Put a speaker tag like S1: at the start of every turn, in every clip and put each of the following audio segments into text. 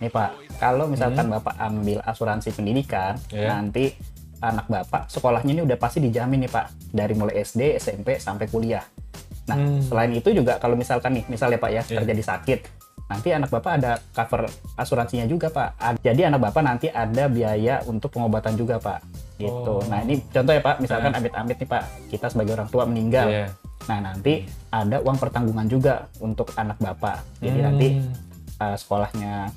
S1: Nih Pak, kalau misalkan Bapak ambil asuransi pendidikan,
S2: Iya.
S1: nanti anak Bapak sekolahnya ini udah pasti dijamin nih Pak, dari mulai SD, SMP, sampai kuliah. Nah, selain itu juga kalau misalkan nih, misalnya Pak ya, terjadi sakit, nanti anak Bapak ada cover asuransinya juga Pak. Jadi anak Bapak nanti ada biaya untuk pengobatan juga Pak. Gitu. Nah, ini contoh ya Pak, misalkan amit-amit nih Pak, kita sebagai orang tua meninggal.
S2: Iya.
S1: Nah, nanti ada uang pertanggungan juga untuk anak Bapak. Jadi nanti sekolahnya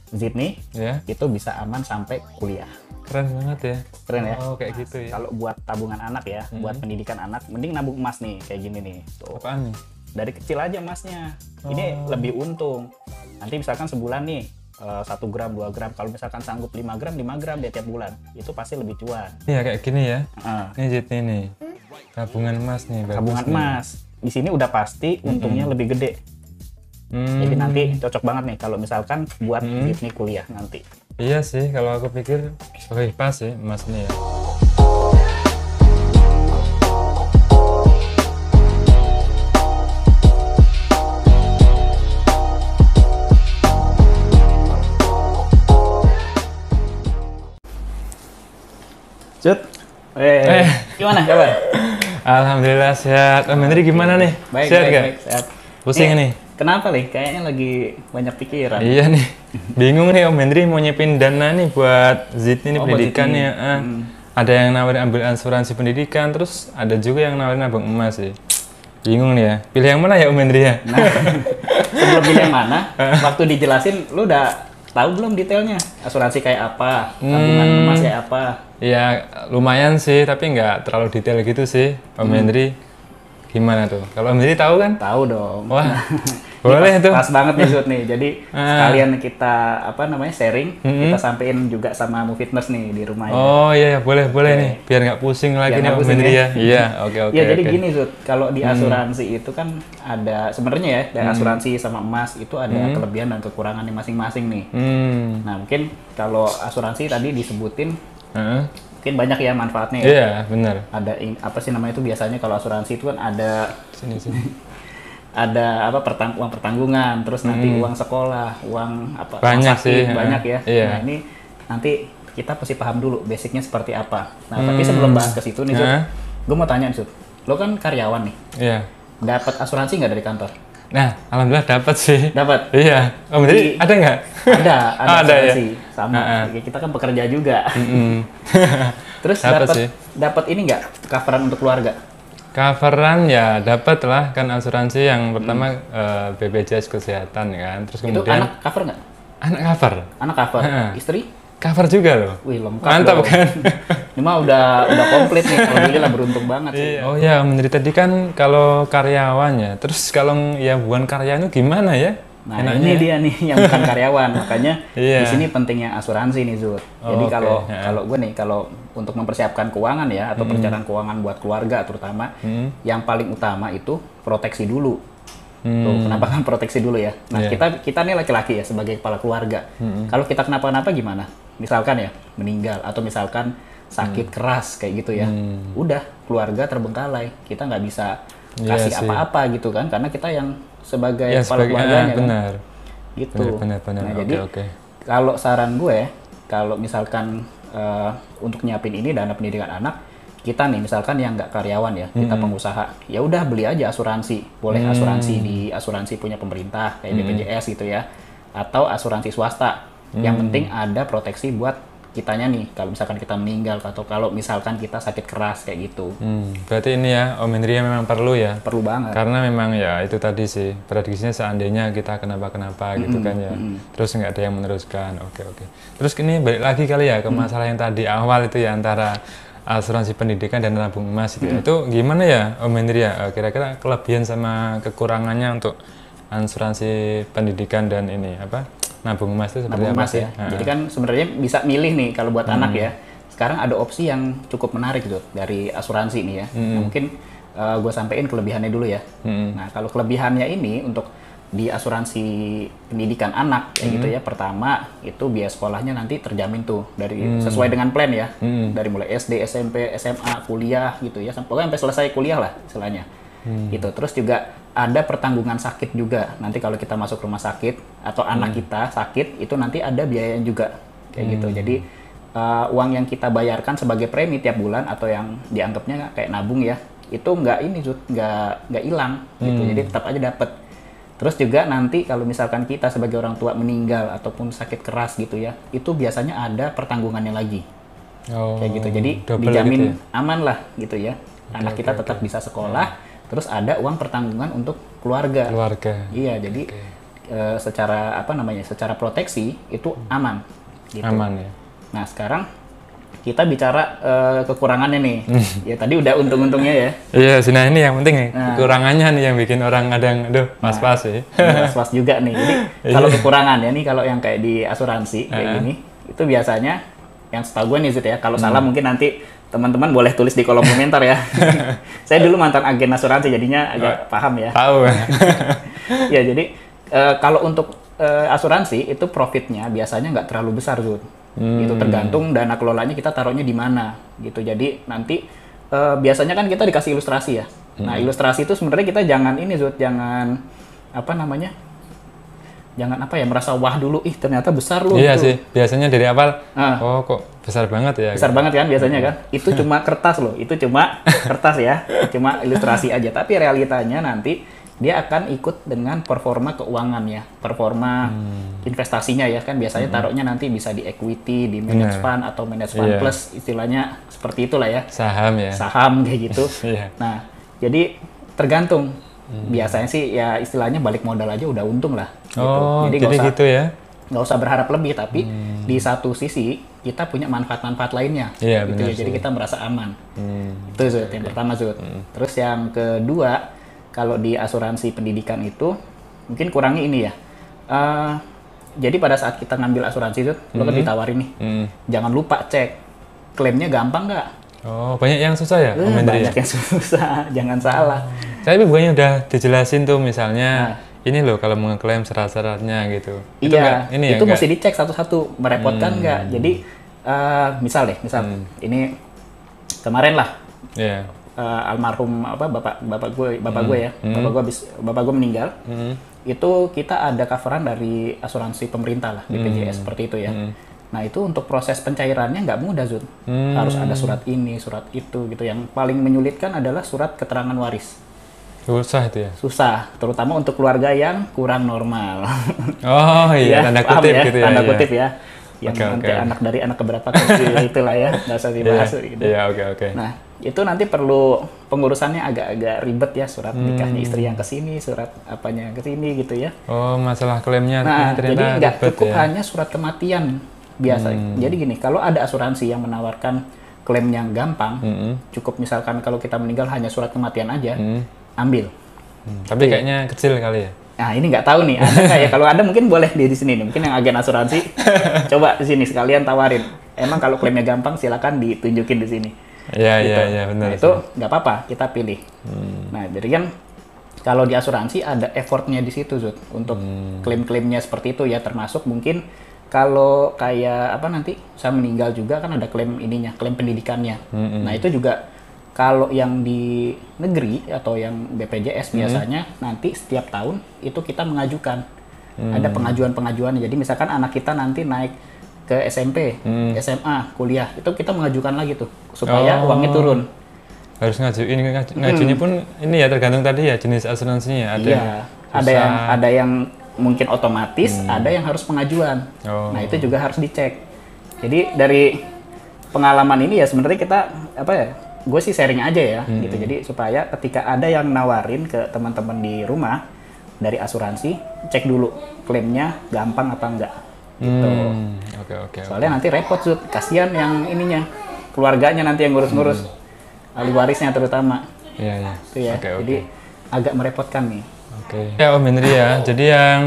S1: Zidni
S2: Ya,
S1: itu bisa aman sampai kuliah.
S2: keren banget ya.
S1: Keren ya?
S2: Oh, kayak gitu ya.
S1: Kalau buat tabungan anak ya, buat pendidikan anak, mending nabung emas nih, kayak gini nih. Tuh.
S2: Apaan nih?
S1: Dari kecil aja emasnya. Ini lebih untung. Nanti misalkan sebulan nih, 1 gram, 2 gram. Kalau misalkan sanggup 5 gram dia tiap bulan. Itu pasti lebih cuan.
S2: Iya, kayak gini ya.
S1: Heeh.
S2: Ini Zidni nih. Tabungan emas nih, bagus
S1: Tabungan
S2: nih.
S1: emas. Di sini udah pasti untungnya lebih gede. Jadi nanti cocok banget nih kalau misalkan buat Zidni kuliah nanti.
S2: Iya sih, kalau aku pikir lebih pas sih emas ini ya.
S1: Cut. Gimana kabar?
S2: Alhamdulillah sehat. Om Hendri gimana nih?
S1: Baik,
S2: sehat
S1: baik,
S2: nggak?
S1: baik, sehat.
S2: Pusing nih?
S1: Kenapa nih? Kayaknya lagi banyak pikiran.
S2: Iya nih. Bingung nih Om Hendri mau nyepin dana nih buat Zidni nih
S1: Oh, buat
S2: pendidikannya.
S1: Zidni.
S2: Ada yang nawarin ambil asuransi pendidikan, terus ada juga yang nawarin nabung emas sih. Bingung nih ya. Pilih yang mana ya Om Hendri ya?
S1: Nah, sebelum pilih yang mana, waktu dijelasin, lu udah tahu belum detailnya? Asuransi kayak apa? Tabungan emas kayak apa?
S2: Iya, lumayan sih, tapi nggak terlalu detail gitu sih, Om Hendri. Gimana tuh? Kalau Om Hendri tahu kan?
S1: Tahu dong.
S2: Wah,
S1: Ini
S2: boleh tuh.
S1: Pas banget nih Zut nih. Jadi sekalian kita sharing, kita sampein juga sama Mu Fitness nih di rumah ya.
S2: Oh iya, boleh nih, biar nggak pusing lagi
S1: Biar
S2: nih
S1: nggak
S2: Om
S1: pusing
S2: Hendri
S1: ya.
S2: ya. Iya, oke.
S1: Ya jadi
S2: oke.
S1: gini Zut, kalau di asuransi itu kan ada sebenarnya ya, dari asuransi sama emas itu ada kelebihan dan kekurangannya masing-masing nih.
S2: Hmm,
S1: Nah mungkin kalau asuransi tadi disebutin
S2: heeh.
S1: mungkin banyak ya manfaatnya ya.
S2: Iya, benar.
S1: Ada apa sih namanya itu biasanya kalau asuransi itu kan ada
S2: Sini.
S1: ada apa uang pertanggungan, terus nanti uang sekolah, uang apa uang
S2: Banyak
S1: sakit,
S2: sih,
S1: banyak ya.
S2: iya.
S1: Nah ini nanti kita pasti paham dulu basicnya seperti apa. Nah tapi sebelum bahas ke situ nih Zut, gue mau tanya nih Zut, lo kan karyawan nih,
S2: Iya.
S1: dapat asuransi nggak dari kantor?
S2: Nah, alhamdulillah dapat sih.
S1: Dapat?
S2: Iya. Om Hendri ada nggak?
S1: Ada
S2: Ada ya?
S1: asuransi sama. Ya, kita kan pekerja juga. Terus
S2: Dapat sih.
S1: dapat ini nggak coveran untuk keluarga?
S2: Coveran ya dapat lah, kan asuransi yang pertama BPJS kesehatan kan. Terus
S1: Itu
S2: kemudian
S1: anak cover nggak?
S2: anak cover.
S1: Anak cover. Istri?
S2: Cover juga loh.
S1: Wih lengkap
S2: Mantap
S1: dong.
S2: kan?
S1: Ini mah udah komplit nih. Alhamdulillah beruntung banget sih.
S2: Oh ya, Om Hendri tadi kan kalau karyawannya. Terus kalau ya bukan karyawan itu gimana ya?
S1: Nah ini dia nih yang bukan karyawan, makanya
S2: Iya.
S1: di sini pentingnya asuransi nih Zut. Jadi
S2: oke.
S1: kalau gue nih kalau untuk mempersiapkan keuangan ya atau perencanaan keuangan buat keluarga terutama, yang paling utama itu proteksi dulu. Tuh, kenapa kan proteksi dulu ya? Nah kita nih laki-laki ya sebagai kepala keluarga. Kalau kita kenapa-napa gimana? Misalkan ya meninggal atau misalkan sakit keras kayak gitu ya, udah keluarga terbengkalai, kita nggak bisa
S2: Iya
S1: kasih
S2: sih.
S1: apa-apa gitu kan? Karena kita yang sebagai
S2: Ya
S1: kepala keluarganya kan.
S2: benar.
S1: Gitu.
S2: Benar.
S1: Nah,
S2: Oke,
S1: jadi
S2: oke.
S1: kalau saran gue, kalau misalkan untuk nyiapin ini dana pendidikan anak, kita nih misalkan yang nggak karyawan ya, kita pengusaha, ya udah beli aja asuransi. Boleh asuransi di asuransi punya pemerintah kayak BPJS gitu ya, atau asuransi swasta. Yang penting ada proteksi buat kitanya nih, kalau misalkan kita meninggal atau kalau misalkan kita sakit keras kayak gitu.
S2: Berarti ini ya, Om Hendri memang perlu ya.
S1: Perlu banget.
S2: Karena memang ya itu tadi sih, prediksinya seandainya kita kenapa-kenapa gitu kan ya. Terus nggak ada yang meneruskan, oke. Terus ini balik lagi kali ya ke masalah yang tadi awal itu ya, antara asuransi pendidikan dan nabung emas itu ya. Itu gimana ya Om Hendri ya, kira-kira kelebihan sama kekurangannya untuk asuransi pendidikan dan ini apa, nabung emas itu seperti
S1: Nabung
S2: apa
S1: emas
S2: sih?
S1: ya. Jadi kan sebenarnya bisa milih nih kalau buat anak ya. Sekarang ada opsi yang cukup menarik gitu dari asuransi nih ya. Nah, mungkin gue sampein kelebihannya dulu ya. Nah kalau kelebihannya ini untuk di asuransi pendidikan anak kayak gitu ya, pertama itu biaya sekolahnya nanti terjamin tuh dari sesuai dengan plan ya, dari mulai SD, SMP, SMA, kuliah gitu ya, pokoknya sampai selesai kuliah lah istilahnya. gitu. Terus juga ada pertanggungan sakit juga. Nanti kalau kita masuk rumah sakit atau anak kita sakit, itu nanti ada biayanya juga kayak gitu. Jadi uang yang kita bayarkan sebagai premi tiap bulan atau yang dianggapnya kayak nabung ya, itu nggak hilang gitu. Jadi tetap aja dapat. Terus juga nanti kalau misalkan kita sebagai orang tua meninggal ataupun sakit keras gitu ya, itu biasanya ada pertanggungannya lagi. Kayak gitu. Jadi dijamin gitu ya? Aman lah gitu ya. Anak kita tetap bisa sekolah, terus ada uang pertanggungan untuk keluarga. Iya, jadi secara secara proteksi itu aman gitu.
S2: Aman ya.
S1: Nah, sekarang kita bicara kekurangannya nih. Ya tadi udah untung-untungnya ya.
S2: Iya, nah ini yang penting nih. Kekurangannya nih yang bikin orang kadang pas-pas sih.
S1: Pas-pas juga nih. Jadi kalau kekurangannya nih, kalau yang kayak di asuransi kayak gini, itu biasanya yang setahu gue nih Zut ya. Kalau salah mungkin nanti teman-teman boleh tulis di kolom komentar ya. Saya dulu mantan agen asuransi, jadinya agak paham ya.
S2: Tahu.
S1: Ya, jadi kalau untuk asuransi itu profitnya biasanya nggak terlalu besar Zut. Itu tergantung dana kelolanya kita taruhnya di mana gitu. Jadi nanti biasanya kan kita dikasih ilustrasi ya. Nah, ilustrasi itu sebenarnya kita jangan ini Zut, jangan merasa wah dulu, ternyata besar loh.
S2: Iya
S1: gitu.
S2: sih, biasanya dari awal oh kok besar banget ya.
S1: Besar banget kan biasanya kan. Itu cuma kertas loh, itu cuma kertas ya. Cuma ilustrasi aja, tapi realitanya nanti dia akan ikut dengan performa keuangan ya, performa investasinya ya kan, biasanya taruhnya nanti bisa di equity, di managed fund atau managed fund plus, istilahnya seperti itulah ya. Saham kayak gitu. Nah, jadi tergantung. Biasanya sih ya istilahnya balik modal aja udah untung lah. Gitu. Jadi
S2: gitu ya.
S1: Nggak usah berharap lebih, tapi di satu sisi kita punya manfaat-manfaat lainnya.
S2: Iya,
S1: gitu ya. Jadi kita merasa aman. Itu Zut, yang pertama Zut. Terus yang kedua, kalau di asuransi pendidikan itu mungkin kurangnya ini ya. Jadi pada saat kita ngambil asuransi itu, lo kan ditawarin nih, jangan lupa cek klaimnya gampang nggak.
S2: Oh, banyak yang susah ya?
S1: Banyak yang susah, jangan salah.
S2: Tapi bukannya udah dijelasin tuh misalnya, ini loh kalau mau ngeklaim syarat-syaratnya gitu.
S1: Iya, itu mesti dicek satu-satu, merepotkan nggak. Jadi misal ini kemarin lah. Almarhum bapak gue ya, bapak gue meninggal. Itu kita ada coveran dari asuransi pemerintah lah, BPJS seperti itu ya. Nah, itu untuk proses pencairannya nggak mudah Zut. Harus ada surat ini, surat itu gitu. Yang paling menyulitkan adalah surat keterangan waris.
S2: Susah itu ya?
S1: Susah, terutama untuk keluarga yang kurang normal.
S2: Oh iya, tanda kutip ya? Gitu ya.
S1: Tanda kutip ya. Yang nanti anak dari anak keberapa itulah ya, nggak usah dibahas gitu.
S2: Iya, oke.
S1: Nah, itu nanti perlu pengurusannya agak ribet ya, surat nikahnya istri yang kesini, surat apanya yang kesini gitu ya.
S2: Oh, masalah klaimnya.
S1: Nah, jadi nggak cukup hanya surat kematian biasa. Jadi gini, kalau ada asuransi yang menawarkan klaim yang gampang, cukup misalkan kalau kita meninggal hanya surat kematian aja, ambil.
S2: Tapi kayaknya kecil kali ya.
S1: Nah, ini nggak tahu nih, ada nggak ya? Kalau ada mungkin boleh di sini nih, mungkin yang agen asuransi coba di sini sekalian tawarin. Emang kalau klaimnya gampang silakan ditunjukin di sini.
S2: Iya, benar.
S1: Nah, itu nggak apa-apa, kita pilih. Nah, jadi kan kalau di asuransi ada effortnya di situ Zut, untuk klaim-klaimnya seperti itu ya, termasuk mungkin kalau kayak nanti saya meninggal juga kan ada klaim ininya, klaim pendidikannya. Nah, itu juga kalau yang di negeri atau yang BPJS biasanya nanti setiap tahun itu kita mengajukan. Ada pengajuan-pengajuannya. Jadi misalkan anak kita nanti naik ke SMP, SMA, kuliah, itu kita mengajukan lagi tuh supaya uangnya turun.
S2: Harus ngajunya pun ini ya tergantung tadi ya jenis asuransinya.
S1: Ada yang mungkin otomatis, ada yang harus pengajuan. Nah, itu juga harus dicek. Jadi dari pengalaman ini ya sebenarnya kita gue sih sharing aja ya gitu. Jadi supaya ketika ada yang nawarin ke teman-teman di rumah dari asuransi, cek dulu klaimnya gampang apa enggak gitu.
S2: Oke.
S1: Soalnya nanti repot Zut, kasihan yang ininya, keluarganya nanti yang ngurus-ngurus, ahli warisnya terutama.
S2: Iya.
S1: Itu ya. Jadi agak merepotkan nih.
S2: Ya Om Henry ya, jadi yang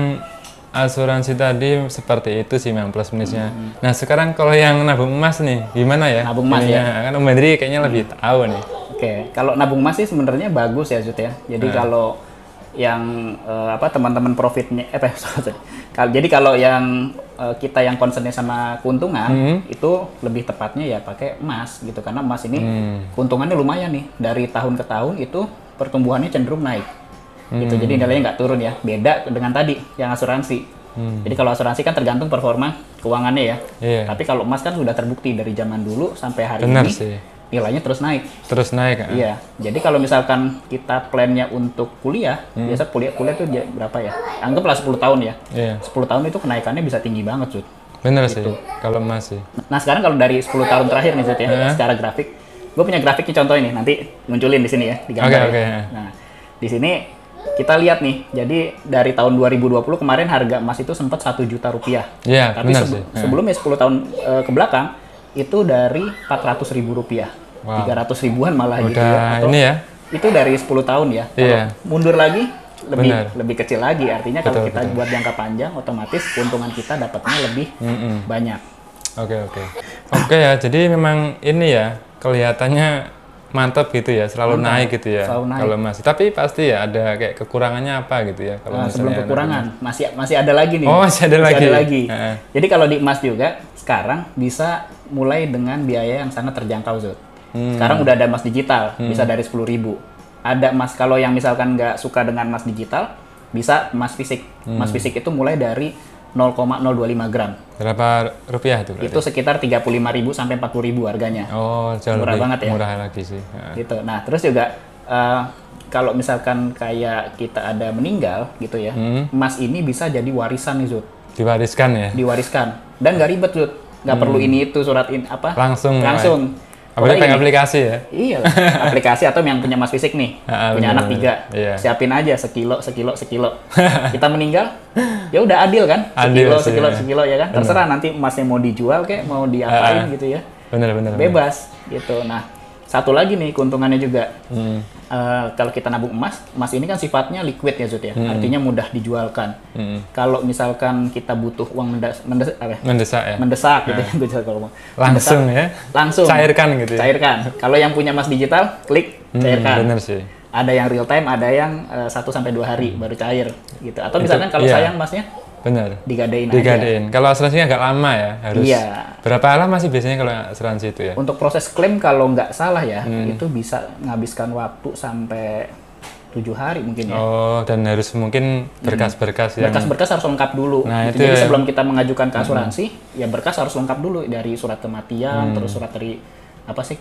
S2: asuransi tadi seperti itu sih memang plus minusnya. Nah sekarang kalau yang nabung emas nih, gimana ya?
S1: Nabung emas ya?
S2: Kan Om Henry kayaknya lebih tahu nih.
S1: Oke, kalau nabung emas sih sebenarnya bagus ya Zut ya. Jadi kalau yang teman-teman profitnya, jadi kalau yang kita yang concernnya sama keuntungan, itu lebih tepatnya ya pakai emas gitu. Karena emas ini keuntungannya lumayan nih, dari tahun ke tahun itu pertumbuhannya cenderung naik. Gitu. Jadi nilainya nggak turun ya. Beda dengan tadi yang asuransi. Jadi kalau asuransi kan tergantung performa keuangannya ya. Tapi kalau emas kan sudah terbukti dari zaman dulu sampai hari
S2: Benar
S1: ini
S2: sih.
S1: nilainya terus naik.
S2: Terus naik.
S1: Iya. Jadi kalau misalkan kita plannya untuk kuliah, biasa kuliah tuh berapa ya? Anggaplah 10 tahun ya. 10 tahun itu kenaikannya bisa tinggi banget, Zud.
S2: Bener sih, kalau emas sih.
S1: Nah sekarang kalau dari 10 tahun terakhir nih Zud ya, secara grafik, gue punya grafiknya contoh ini, nanti munculin di sini ya, di gambar. Nah, di sini kita lihat nih, jadi dari tahun 2020 kemarin harga emas itu sempat 1 juta rupiah.
S2: Iya,
S1: tapi
S2: benar sih.
S1: Sebelumnya 10 tahun ke belakang, itu dari 400 ribu rupiah. 300 ribuan malah gitu ya. Atau
S2: ini ya?
S1: Itu dari 10 tahun ya. Kalau mundur lagi, lebih kecil lagi. Artinya kalau kita buat jangka panjang, otomatis keuntungan kita dapatnya lebih banyak.
S2: Oke ya, jadi memang ini ya, kelihatannya mantap gitu ya, selalu naik gitu ya kalau emas. Tapi pasti ya ada kayak kekurangannya apa gitu ya kalau
S1: sebelum kekurangan masih ada lagi nih.
S2: Oh, masih ada lagi.
S1: Jadi kalau di emas juga sekarang bisa mulai dengan biaya yang sangat terjangkau, Zud. Sekarang udah ada emas digital, bisa dari 10.000. Ada emas kalau yang misalkan nggak suka dengan emas digital, bisa emas fisik. Emas fisik itu mulai dari 0,025 gram.
S2: Berapa rupiah itu?
S1: Itu sekitar 35.000 sampai 40.000 harganya.
S2: Oh, jauh
S1: murah
S2: lebih
S1: banget ya.
S2: Murah lagi sih.
S1: Gitu. Nah, terus juga kalau misalkan kayak kita ada meninggal gitu ya, emas ini bisa jadi warisan nih, Zud.
S2: Diwariskan ya?
S1: Diwariskan. Dan nggak ribet, Zud. Nggak perlu ini itu surat apa?
S2: Langsung.
S1: Apalagi
S2: pakai aplikasi ya?
S1: Iya, aplikasi atau yang punya emas fisik nih, punya anak 3, siapin aja sekilo. Kita meninggal, ya udah adil kan? Sekilo ya kan? Terserah nanti emasnya mau dijual kayak mau diapain gitu ya.
S2: Bener.
S1: Bebas gitu. Nah, satu lagi nih keuntungannya juga. Kalau kita nabung emas ini kan sifatnya liquid ya, Zud ya. Artinya mudah dijualkan. Kalau misalkan kita butuh uang mendesak gitu ya, kalau
S2: langsung cairkan gitu ya.
S1: Kalau yang punya emas digital, klik cairkan.
S2: Bener sih.
S1: Ada yang real time, ada yang 1 sampai 2 hari baru cair gitu. Atau misalkan kalau sayang emasnya digadein aja.
S2: Kalau asuransinya agak lama ya, harus berapa lama sih biasanya kalau asuransi itu ya?
S1: Untuk proses klaim kalau nggak salah ya, itu bisa menghabiskan waktu sampai 7 hari mungkin ya.
S2: Oh, dan harus mungkin berkas-berkas yang...
S1: Berkas-berkas harus lengkap dulu.
S2: Nah,
S1: gitu. Jadi sebelum kita mengajukan ke asuransi, ya berkas harus lengkap dulu. Dari surat kematian, terus surat dari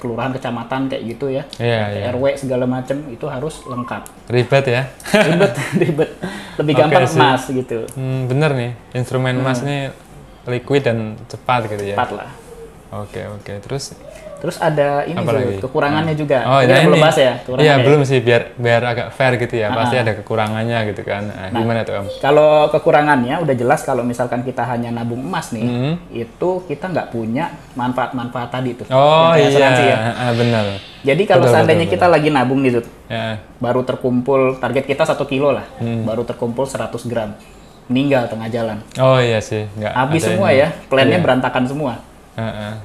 S1: kelurahan, kecamatan kayak gitu ya. RW segala macam itu harus lengkap.
S2: Ribet ya?
S1: Ribet. Lebih gampang emas gitu.
S2: Bener nih, instrumen emas ini liquid dan cepat gitu ya?
S1: Cepat lah.
S2: Oke. Terus
S1: ada ini sih, kekurangannya juga.
S2: Oh,
S1: kita belum bahas ya?
S2: Iya, belum sih, biar agak fair gitu ya. Pasti ada kekurangannya gitu kan. Gimana tuh, Om?
S1: Kalau kekurangannya udah jelas kalau misalkan kita hanya nabung emas nih, itu kita nggak punya manfaat-manfaat tadi tuh.
S2: Oh iya,
S1: ya.
S2: Benar.
S1: Jadi kalau seandainya kita lagi nabung nih, Zud, baru terkumpul, target kita 1 kilo lah, baru terkumpul 100 gram. Meninggal tengah jalan.
S2: Oh iya sih.
S1: Habis semua ya, plannya berantakan semua.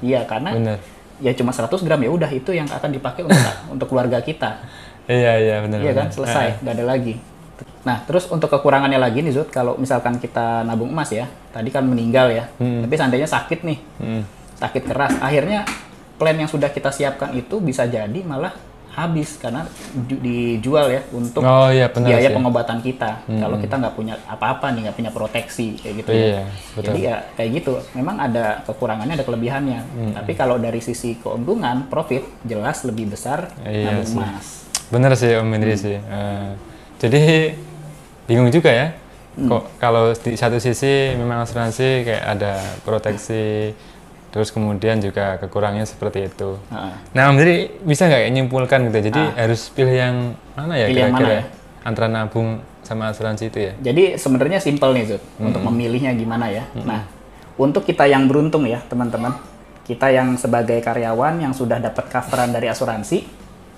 S1: Iya, karena ya cuma 100 gram ya udah itu yang akan dipakai untuk keluarga kita.
S2: Iya benar.
S1: Iya kan, selesai, nggak ada lagi. Nah, terus untuk kekurangannya lagi nih, Zud, kalau misalkan kita nabung emas ya, tadi kan meninggal ya, tapi seandainya sakit nih, sakit keras, akhirnya plan yang sudah kita siapkan itu bisa jadi malah habis karena dijual ya untuk biaya pengobatan kita. Kalau kita nggak punya apa-apa nih, nggak punya proteksi kayak gitu ya. Jadi ya kayak gitu. Memang ada kekurangannya, ada kelebihannya. Tapi kalau dari sisi keuntungan, profit jelas lebih besar nabung emas.
S2: Bener sih Om Indri sih. Jadi bingung juga ya. Kok kalau di satu sisi memang asuransi kayak ada proteksi. Terus kemudian juga kekurangannya seperti itu. Nah, Om Indri bisa nggak nyimpulkan gitu? Jadi harus pilih yang mana ya kira-kira? Antara nabung sama asuransi itu ya?
S1: Jadi sebenarnya simpel nih, Zud, untuk memilihnya gimana ya. Nah, untuk kita yang beruntung ya, teman-teman, kita yang sebagai karyawan yang sudah dapat coveran dari asuransi,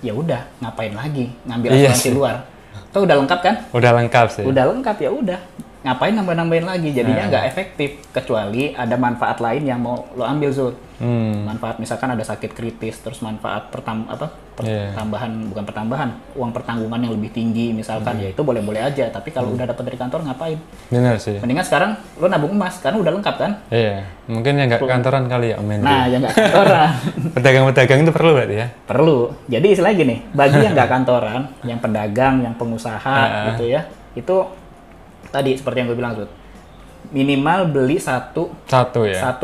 S1: ya udah ngapain lagi ngambil asuransi luar? Itu udah lengkap kan?
S2: Udah lengkap sih.
S1: Udah lengkap ya udah. ngapain nambah-nambahin lagi, jadinya nggak efektif kecuali ada manfaat lain yang mau lo ambil Zul. Manfaat misalkan ada sakit kritis, terus manfaat pertambahan bukan pertambahan, uang pertanggungan yang lebih tinggi misalkan, ya itu boleh-boleh aja. Tapi kalau udah dapat dari kantor ngapain?
S2: Benar sih.
S1: Mendingan sekarang lo nabung emas karena udah lengkap kan?
S2: Iya, mungkin yang nggak kantoran kali ya Om Hendri.
S1: Nah, yang nggak kantoran.
S2: Pedagang-pedagang itu perlu berarti ya?
S1: Perlu. Jadi istilahnya gini, bagi yang nggak kantoran, yang pedagang, yang pengusaha gitu ya, itu tadi seperti yang gue bilang Zud, minimal beli satu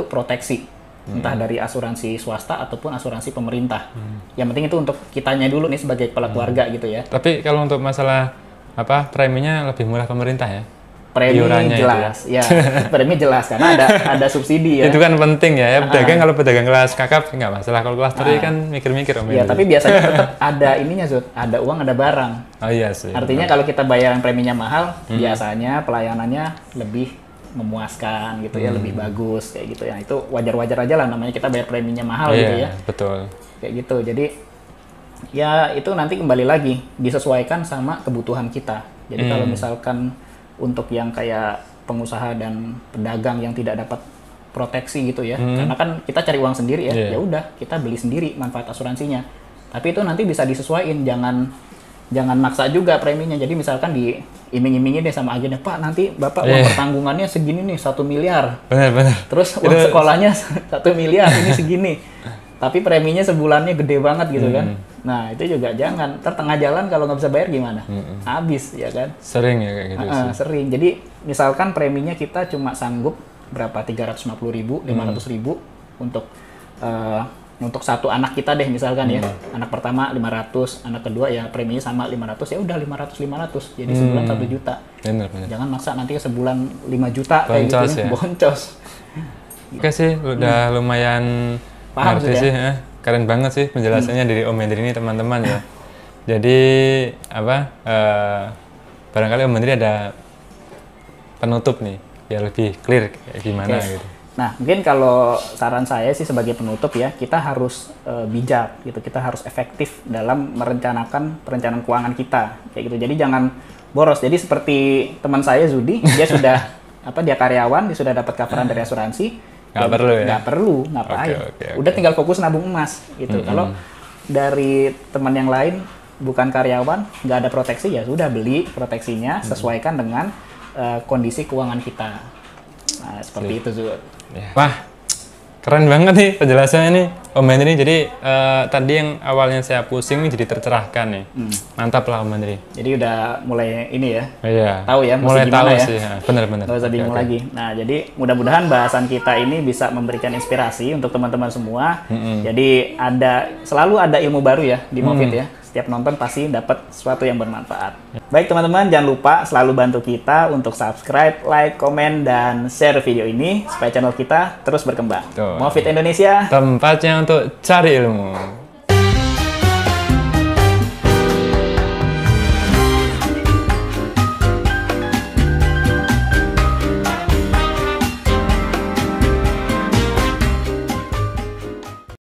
S1: proteksi, entah dari asuransi swasta ataupun asuransi pemerintah. Yang penting itu untuk kitanya dulu nih sebagai kepala keluarga gitu ya.
S2: Tapi kalau untuk masalah preminya lebih murah pemerintah ya?
S1: Premi jelas, ya. Premi jelas karena ada subsidi ya.
S2: Itu kan penting ya. Pedagang kalau pedagang kelas kakap nggak masalah. Kalau kelas 3 kan mikir-mikir Om.
S1: Ya, tapi biasanya tetap ada ininya Zud, ada uang, ada barang.
S2: Oh iya sih.
S1: Artinya kalau kita bayaran preminya mahal, biasanya pelayanannya lebih memuaskan gitu ya, lebih bagus kayak gitu ya. Itu wajar-wajar aja lah, namanya kita bayar preminya mahal gitu ya.
S2: Betul.
S1: Kayak gitu. Jadi ya itu nanti kembali lagi disesuaikan sama kebutuhan kita. Jadi kalau misalkan untuk yang kayak pengusaha dan pedagang yang tidak dapat proteksi gitu ya, karena kan kita cari uang sendiri ya, ya udah kita beli sendiri manfaat asuransinya. Tapi itu nanti bisa disesuaikan, jangan maksa juga preminya. Jadi misalkan diiming-imingin deh sama agennya, Pak nanti Bapak uang pertanggungannya segini nih, 1 miliar.
S2: Benar.
S1: Terus uang sekolahnya 1 miliar, ini segini. Tapi preminya sebulannya gede banget gitu kan. Nah itu juga jangan, tengah jalan kalau nggak bisa bayar gimana? Habis ya kan.
S2: Sering ya kayak gitu sih.
S1: Sering. Jadi misalkan preminya kita cuma sanggup berapa, 350.000, 500.000 untuk satu anak kita deh misalkan ya. Anak pertama 500, anak kedua ya preminya sama 500, ya udah 500. Jadi sebulan 1 juta.
S2: Benar.
S1: Jangan maksa nanti sebulan 5 juta kayak
S2: Boncos
S1: gitu
S2: ya.
S1: Boncos.
S2: Oke sih, udah lumayan
S1: paham
S2: ngerti sih. Keren banget sih penjelasannya dari Om Hendri ini teman-teman ya. Jadi barangkali Om Hendri ada penutup nih, biar lebih clear kayak gimana gitu.
S1: Nah, mungkin kalau saran saya sih sebagai penutup ya, kita harus bijak gitu, kita harus efektif dalam merencanakan perencanaan keuangan kita, kayak gitu. Jadi jangan boros. Jadi seperti teman saya Zudi, dia sudah dia karyawan, dia sudah dapat coveran dari asuransi, nggak perlu ngapain. Okay. Udah tinggal fokus nabung emas gitu. Kalau dari teman yang lain bukan karyawan, nggak ada proteksi, ya sudah beli proteksinya, sesuaikan dengan kondisi keuangan kita. Nah, seperti itu Zul.
S2: Wah, keren banget nih penjelasannya nih Om Hendri. Jadi tadi yang awalnya saya pusing nih jadi tercerahkan nih. Mantap lah Om Hendri.
S1: Jadi udah mulai ini ya.
S2: Iya.
S1: Tahu ya
S2: mulai
S1: gimana
S2: tahu
S1: ya.
S2: sih. Benar-benar.
S1: Nggak usah bingung lagi. Nah, jadi mudah-mudahan bahasan kita ini bisa memberikan inspirasi untuk teman-teman semua. Jadi selalu ada ilmu baru ya di Mofit ya. Setiap nonton pasti dapat sesuatu yang bermanfaat. Baik teman-teman, jangan lupa selalu bantu kita untuk subscribe, like, komen, dan share video ini supaya channel kita terus berkembang. Mofit Indonesia,
S2: tempatnya untuk cari ilmu.